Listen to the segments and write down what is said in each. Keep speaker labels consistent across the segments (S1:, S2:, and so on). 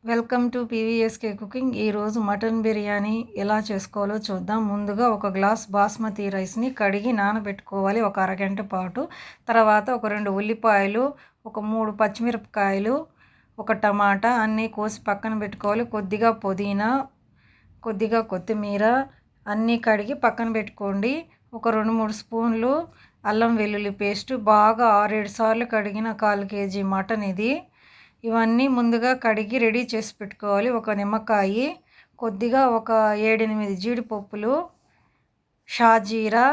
S1: Welcome to PVSK cooking. ఈరోజు mutton biryani ఎలా చేసుకోవాలో చూద్దాం. ముందుగా ఒక గ్లాస్ బాస్మతి రైస్ని కడిగి నానబెట్టుకోవాలి ఒక అరగంట పాటు. తర్వాత ఒక 2 ఉల్లిపాయలు, ఒక 3 పచ్చిమిరపకాయలు, ఒక టమాటా అన్నీ కోసి పక్కన పెట్టుకోవాలి. కొద్దిగా పుదీనా, కొద్దిగా కొత్తిమీర అన్నీ కడిగి పక్కన పెట్టుకోండి. ఒక 2-3 స్పూన్లు అల్లం వెల్లుల్లి పేస్ట్, బాగా 6-7 సార్లు కడిగిన 1/4 కేజీ మటన్ ఇది. ఇవన్నీ ముందుగా కడిగి రెడీ చేసి పెట్టుకోవాలి. ఒక నిమ్మకాయ, కొద్దిగా ఒక 7-8 జీడిపప్పులు, షాజీరా,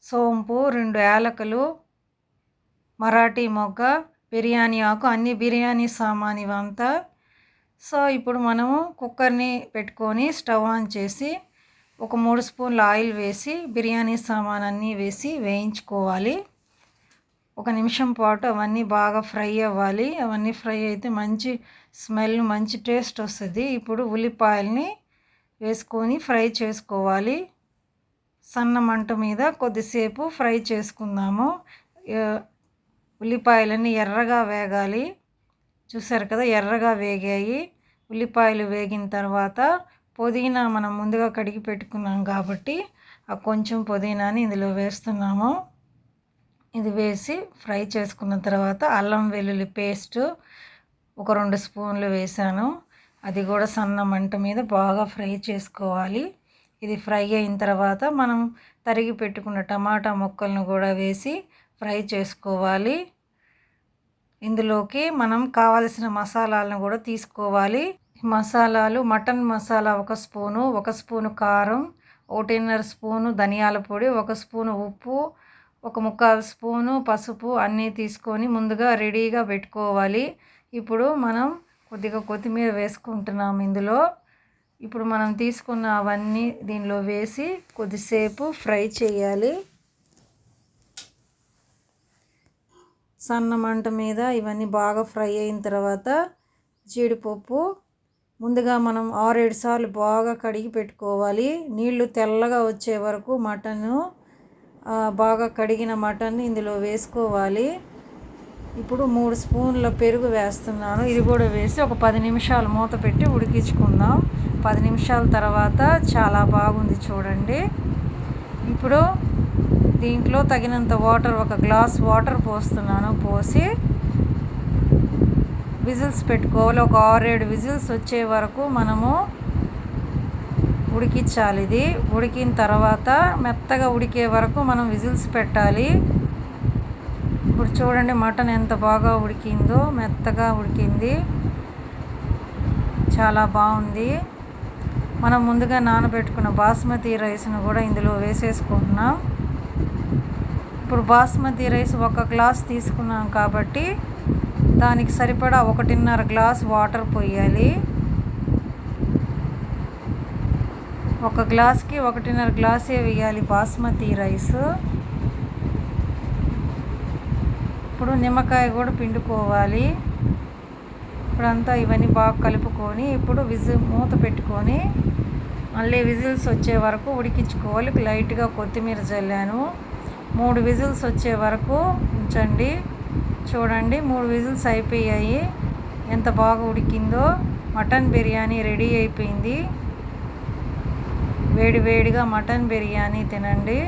S1: సోంపు, 2 యాలకులు, మరాఠీ మొగ్గ, బిర్యానీ ఆకు, అన్ని బిర్యానీ సామాన్ ఇవంతా. సో ఇప్పుడు మనము కుక్కర్ని పెట్టుకొని స్టవ్ ఆన్ చేసి ఒక 3 స్పూన్ల ఆయిల్ వేసి బిర్యానీ సామాన్ అన్నీ వేసి వేయించుకోవాలి. 1 నిమిషం పాటు అవన్నీ బాగా ఫ్రై అవ్వాలి. అవన్నీ ఫ్రై అయితే మంచి స్మెల్, మంచి టేస్ట్ వస్తుంది. ఇప్పుడు ఉల్లిపాయల్ని వేసుకొని ఫ్రై చేసుకోవాలి. సన్న మంట మీద కొద్దిసేపు ఫ్రై చేసుకుందాము. ఉల్లిపాయలన్నీ ఎర్రగా వేగాలి. చూసారు కదా, ఎర్రగా వేగాయి. ఉల్లిపాయలు వేగిన తర్వాత పుదీనా మనం ముందుగా కడిగి పెట్టుకున్నాం కాబట్టి ఆ కొంచెం పుదీనాని ఇందులో వేస్తున్నాము. ఇది వేసి ఫ్రై చేసుకున్న తర్వాత అల్లం వెల్లుల్లి పేస్ట్ ఒక 2 స్పూన్లు వేసాను. అది కూడా సన్న మంట మీద బాగా ఫ్రై చేసుకోవాలి. ఇది ఫ్రై అయిన తర్వాత మనం తరిగి పెట్టుకున్న టమాటా ముక్కలను కూడా వేసి ఫ్రై చేసుకోవాలి. ఇందులోకి మనం కావలసిన మసాలాలను కూడా తీసుకోవాలి. మసాలాలు మటన్ మసాలా 1 స్పూను, 1 స్పూను కారం, 1.5 స్పూను ధనియాల పొడి, 1 స్పూను ఉప్పు, 1/4 స్పూను పసుపు అన్నీ తీసుకొని ముందుగా రెడీగా పెట్టుకోవాలి. ఇప్పుడు మనం కొద్దిగా కొత్తిమీర వేసుకుంటున్నాం ఇందులో. ఇప్పుడు మనం తీసుకున్న అవన్నీ దీనిలో వేసి కొద్దిసేపు ఫ్రై చేయాలి. సన్న మంట మీద ఇవన్నీ బాగా ఫ్రై అయిన తర్వాత జీడిపప్పు ముందుగా మనం 6-7 సార్లు బాగా కడిగి పెట్టుకోవాలి. నీళ్లు తెల్లగా వచ్చే వరకు మటను బాగా కడిగిన మటన్ని ఇందులో వేసుకోవాలి. ఇప్పుడు 3 స్పూన్ల పెరుగు వేస్తున్నాను. ఇది కూడా వేసి ఒక 10 నిమిషాలు మూత పెట్టి ఉడికించుకుందాం. 10 నిమిషాల తర్వాత చాలా బాగుంది చూడండి. ఇప్పుడు దీంట్లో తగినంత వాటర్, 1 గ్లాస్ వాటర్ పోస్తున్నాను. పోసి విజిల్స్ పెట్టుకోవాలి. ఒక 6-7 విజిల్స్ వచ్చే వరకు మనము ఉడికించాలి. ఇది ఉడికిన తర్వాత మెత్తగా ఉడికే వరకు మనం విజిల్స్ పెట్టాలి. ఇప్పుడు చూడండి మటన్ ఎంత బాగా ఉడికిందో, మెత్తగా ఉడికింది, చాలా బాగుంది. మనం ముందుగా నానబెట్టుకున్న బాస్మతి రైస్ను కూడా ఇందులో వేసేసుకుంటున్నాం. ఇప్పుడు బాస్మతి రైస్ 1 గ్లాస్ తీసుకున్నాం కాబట్టి దానికి సరిపడా 1.5 గ్లాస్ వాటర్ పోయాలి. 1 గ్లాస్కి 1.5 గ్లాసే వేయాలి బాస్మతి రైస్. ఇప్పుడు నిమ్మకాయ కూడా పిండుకోవాలి. ఇప్పుడంతా ఇవన్నీ బాగా కలుపుకొని ఇప్పుడు మూత పెట్టుకొని మళ్ళీ విజిల్స్ వచ్చే వరకు ఉడికించుకోవాలి. లైట్గా కొత్తిమీర చల్లాను. 3 విజిల్స్ వచ్చే వరకు ఉంచండి. చూడండి 3 విజిల్స్ అయిపోయాయి. ఎంత బాగా ఉడికిందో. మటన్ బిర్యానీ రెడీ అయిపోయింది. వేడివేడిగా మటన్ బిర్యానీ తినండి.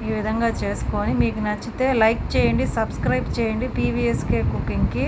S1: ఈ విధంగా చేసుకొని మీకు నచ్చితే లైక్ చేయండి, సబ్స్క్రైబ్ చేయండి పీవీఎస్కే కుకింగ్కి.